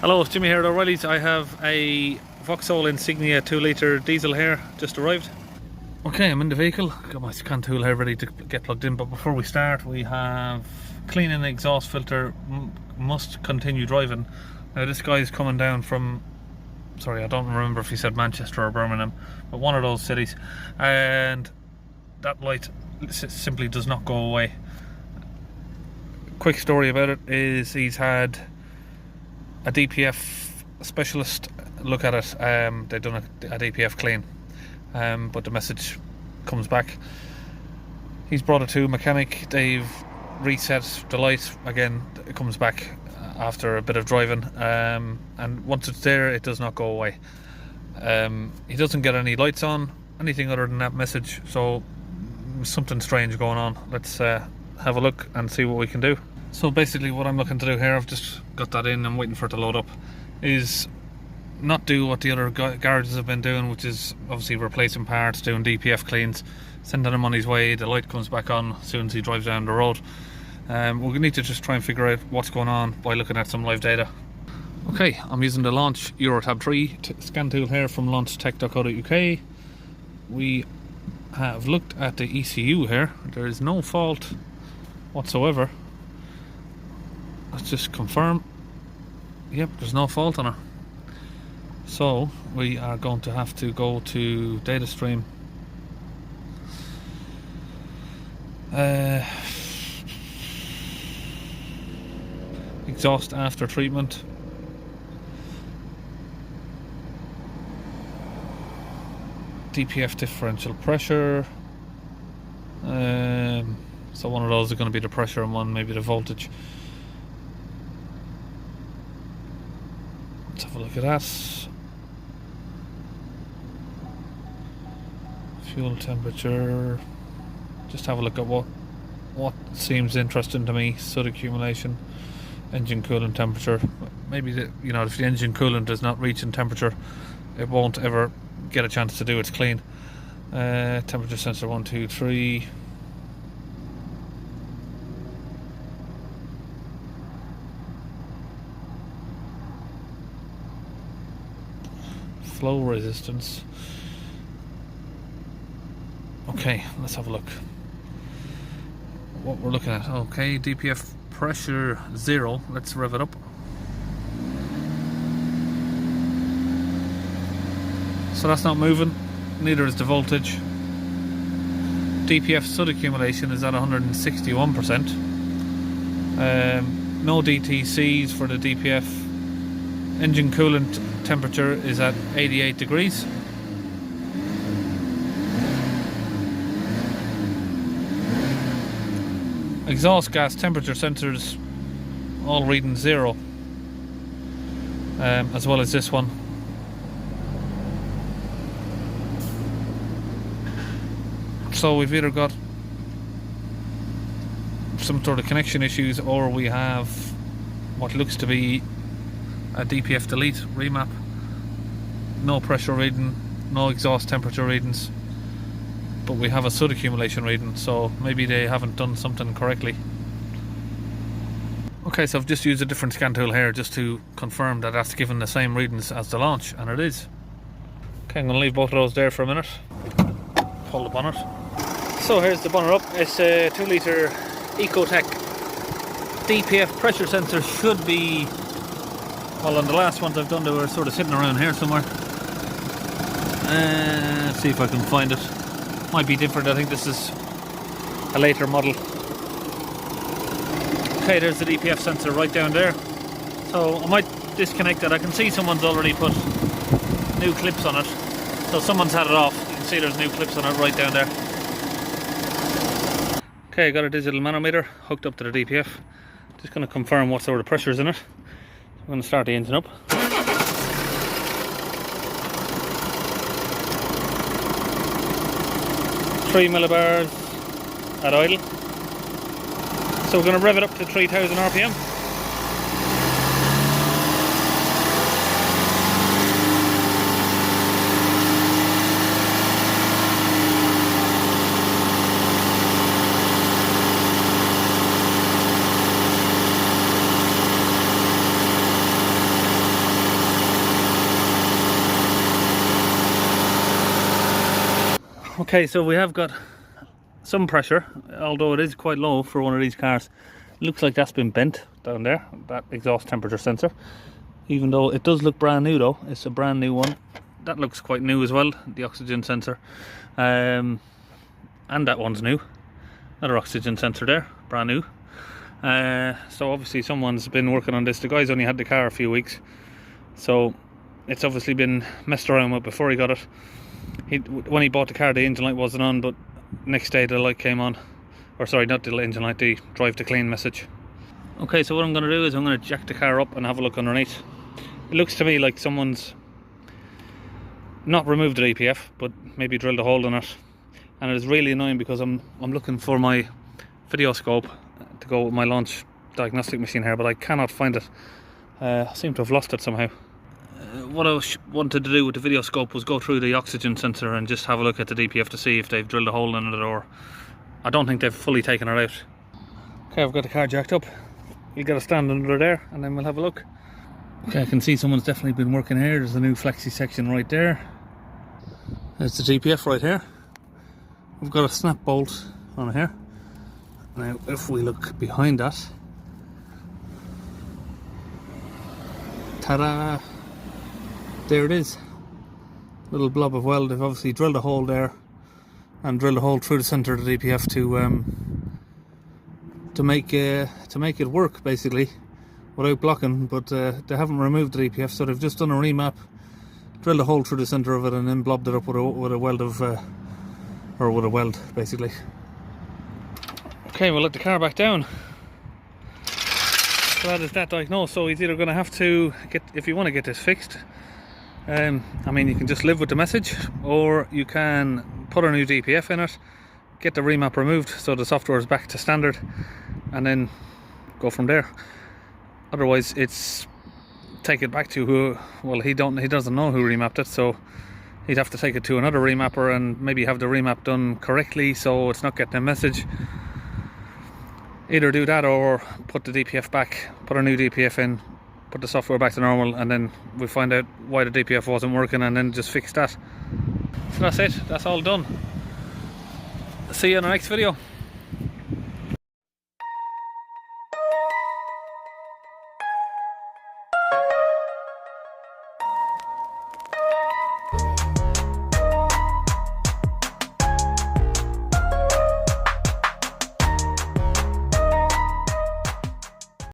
Hello, it's Jimmy here at O'Reilly's. I have a Vauxhall Insignia 2-litre diesel here, just arrived. Okay, I'm in the vehicle, got my scan tool here ready to get plugged in, but before we start we have cleaning the exhaust filter, must continue driving. Now this guy is coming down from, sorry I don't remember if he said Manchester or Birmingham, but one of those cities, and that light simply does not go away. Quick story about it is he's had a DPF specialist look at it. They've done a DPF clean, but the message comes back. He's brought it to a mechanic, they've reset the light, again it comes back after a bit of driving, and once it's there it does not go away. He doesn't get any lights on, anything other than that message, so something strange going on. Let's have a look and see what we can do. So basically what I'm looking to do here, I've just got that in, I'm waiting for it to load up, is not do what the other garages have been doing, which is obviously replacing parts, doing DPF cleans, sending him on his way, the light comes back on as soon as he drives down the road. We need to just try and figure out what's going on by looking at some live data. Okay, I'm using the Launch Eurotab 3 scan tool here from launchtech.co.uk. We have looked at the ECU here, there is no fault whatsoever. Let's just confirm. Yep, there's no fault on her. So we are going to have to go to data stream. Exhaust after treatment. DPF differential pressure. So one of those are going to be the pressure and one maybe the voltage. Let's have a look at that. Fuel temperature. Just have a look at what seems interesting to me. Soot accumulation, engine coolant temperature. Maybe if the engine coolant is not reaching temperature, it won't ever get a chance to do its clean. Temperature sensor 1, 2, 3. Flow resistance. Okay, let's have a look what we're looking at. Okay, DPF pressure 0. Let's rev it up. So that's not moving, neither is the voltage. DPF soot accumulation is at 161%. No DTCs for the DPF. Engine coolant temperature is at 88 degrees. Exhaust gas temperature sensors all reading 0, as well as this one. So we've either got some sort of connection issues, or we have what looks to be a DPF delete remap. No pressure reading, no exhaust temperature readings, but we have a soot accumulation reading, so maybe they haven't done something correctly. Okay, so I've just used a different scan tool here just to confirm that that's given the same readings as the Launch, and it is. Okay, I'm going to leave both of those there for a minute. Pull the bonnet. So here's the bonnet up. It's a 2-litre Ecotech. DPF pressure sensor should be, well, on the last ones I've done they were sort of sitting around here somewhere. Let's see if I can find it. Might be different, I think this is a later model. Okay, there's the DPF sensor right down there. So I might disconnect it. I can see someone's already put new clips on it. So someone's had it off. You can see there's new clips on it right down there. Okay, I got a digital manometer hooked up to the DPF. Just going to confirm what sort of pressure is in it. I'm going to start the engine up. 3 millibars at idle. So we're going to rev it up to 3000 RPM. Okay, so we have got some pressure, although it is quite low for one of these cars. It looks like that's been bent down there, that exhaust temperature sensor. Even though it does look brand new though, it's a brand new one. That looks quite new as well, the oxygen sensor. And that one's new. Another oxygen sensor there, brand new. So obviously someone's been working on this. The guy's only had the car a few weeks, so it's obviously been messed around with before he got it. When he bought the car, the engine light wasn't on, but next day the light came on. Or sorry, not the engine light, the drive to clean message. Okay, so what I'm going to do is I'm going to jack the car up and have a look underneath. It looks to me like someone's not removed the DPF, but maybe drilled a hole in it. And it is really annoying because I'm looking for my video scope to go with my launch diagnostic machine here, but I cannot find it. I seem to have lost it somehow. What I wanted to do with the video scope was go through the oxygen sensor and just have a look at the DPF to see if they've drilled a hole in it, or I don't think they've fully taken it out. Okay, I've got the car jacked up. You'll get a stand under there and then we'll have a look. Okay, I can see someone's definitely been working here. There's a new flexi section right there. There's the DPF right here. We've got a snap bolt on here. Now if we look behind that, ta-da! There it is. Little blob of weld. They've obviously drilled a hole there and drilled a hole through the centre of the DPF to make it work basically without blocking, but they haven't removed the DPF, so they've just done a remap, drilled a hole through the centre of it and then blobbed it up with a weld basically. Okay, we'll let the car back down. So that is that diagnosed. So he's either going to have to get, if you want to get this fixed, I mean, you can just live with the message, or you can put a new DPF in it, get the remap removed so the software is back to standard, and then go from there. Otherwise, it's take it back to who, well, he doesn't know who remapped it, so he'd have to take it to another remapper and maybe have the remap done correctly so it's not getting a message. Either do that or put the DPF back, put a new DPF in, put the software back to normal, and then we find out why the DPF wasn't working and then just fix that. So that's it, that's all done. See you in the next video.